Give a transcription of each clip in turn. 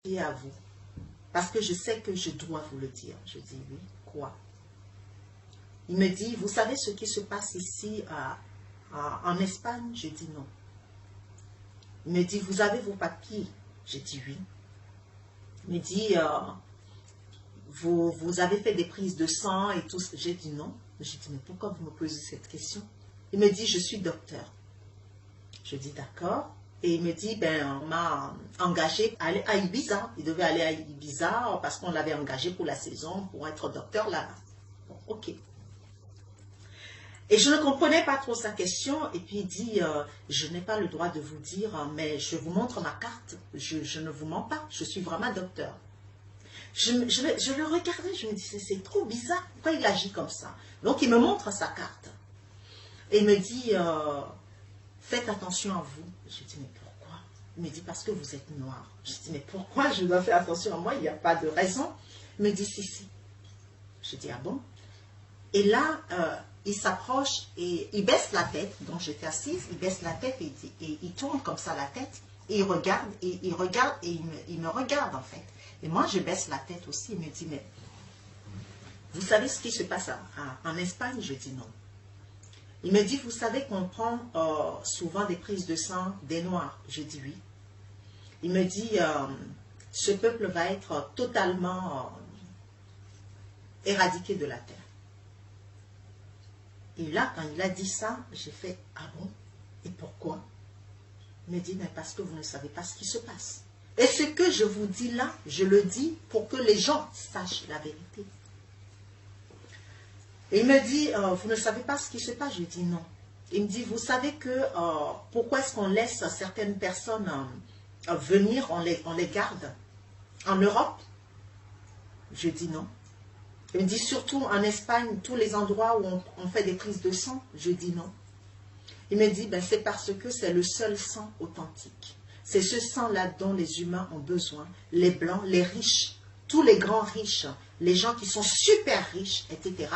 dis à vous, parce que je sais que je dois vous le dire. Je dis oui, quoi? Il me dit, vous savez ce qui se passe ici en Espagne? Je dis non. Il me dit, vous avez vos papiers? J'ai dit oui. Il me dit, vous avez fait des prises de sang et tout. J'ai dit non. J'ai dit, mais pourquoi vous me posez cette question? Il me dit, je suis docteur. Je dis d'accord. Et il me dit, ben, on m'a engagé à aller à Ibiza. Il devait aller à Ibiza parce qu'on l'avait engagé pour la saison, pour être docteur là-bas. Bon, ok. Et je ne comprenais pas trop sa question. Et puis il dit, je n'ai pas le droit de vous dire, mais je vous montre ma carte. Je ne vous mens pas. Je suis vraiment docteur. Je le regardais, je me disais, c'est trop bizarre. Pourquoi il agit comme ça? Donc il me montre sa carte. Et il me dit, faites attention à vous. Je dis, mais pourquoi? Il me dit, parce que vous êtes noir. Je dis, mais pourquoi je dois faire attention à moi? Il n'y a pas de raison. Il me dit, si, si. Je dis, ah bon? Et là, il s'approche et il baisse la tête. Donc j'étais assise, il baisse la tête et il tourne comme ça la tête. Et il regarde, et il regarde, et il me regarde en fait. Et moi, je baisse la tête aussi. Il me dit, mais vous savez ce qui se passe en Espagne? Je dis non. Il me dit, vous savez qu'on prend souvent des prises de sang des Noirs? Je dis oui. Il me dit, ce peuple va être totalement éradiqué de la terre. Et là, quand il a dit ça, j'ai fait, ah bon? Et pourquoi? Il me dit, mais parce que vous ne savez pas ce qui se passe. Et ce que je vous dis là, je le dis pour que les gens sachent la vérité. Et il me dit, vous ne savez pas ce qui se passe? Je dis non. Il me dit, vous savez que pourquoi est-ce qu'on laisse certaines personnes venir, on les garde en Europe? Je dis non. Il me dit, surtout en Espagne, tous les endroits où on fait des prises de sang? Je dis non. Il me dit, ben, c'est parce que c'est le seul sang authentique. C'est ce sang-là dont les humains ont besoin. Les blancs, les riches, tous les grands riches, les gens qui sont super riches, etc.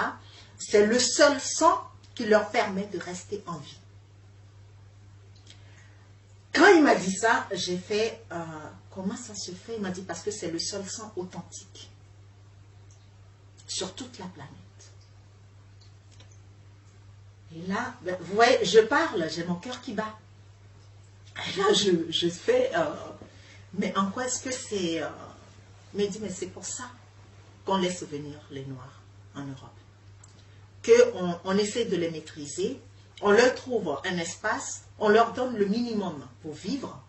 C'est le seul sang qui leur permet de rester en vie. Quand il m'a dit ça, j'ai fait, comment ça se fait? Il m'a dit, parce que c'est le seul sang authentique sur toute la planète. Et là, ben, vous voyez, je parle, j'ai mon cœur qui bat. Et là, je fais, mais en quoi est-ce que c'est... Il m'a dit, mais c'est pour ça qu'on laisse venir les Noirs en Europe. Qu'on essaie de les maîtriser, on leur trouve un espace, on leur donne le minimum pour vivre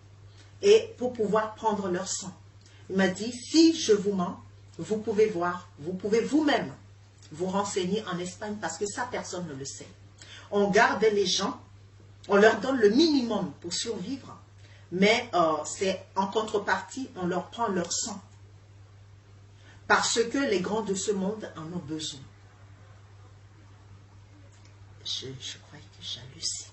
et pour pouvoir prendre leur sang. Il m'a dit, si je vous mens, vous pouvez voir, vous pouvez vous-même vous renseigner en Espagne parce que ça, personne ne le sait. On garde les gens, on leur donne le minimum pour survivre, mais c'est en contrepartie, on leur prend leur sang. Parce que les grands de ce monde en ont besoin. Je croyais que j'hallucinais.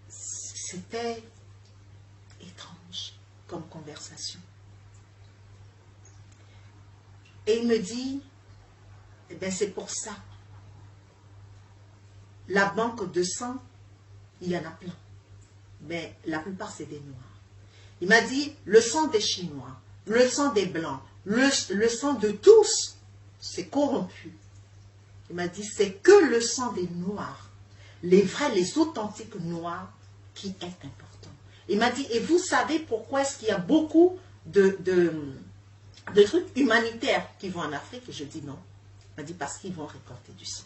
C'était étrange comme conversation. Et il me dit, eh bien c'est pour ça. La banque de sang, il y en a plein. Mais la plupart, c'est des Noirs. Il m'a dit, le sang des Chinois, le sang des Blancs, le sang de tous, c'est corrompu. Il m'a dit, c'est que le sang des Noirs, les vrais, les authentiques Noirs, qui est important. Il m'a dit, et vous savez pourquoi est-ce qu'il y a beaucoup de trucs humanitaires qui vont en Afrique? Je dis non. Il m'a dit, parce qu'ils vont récolter du sang.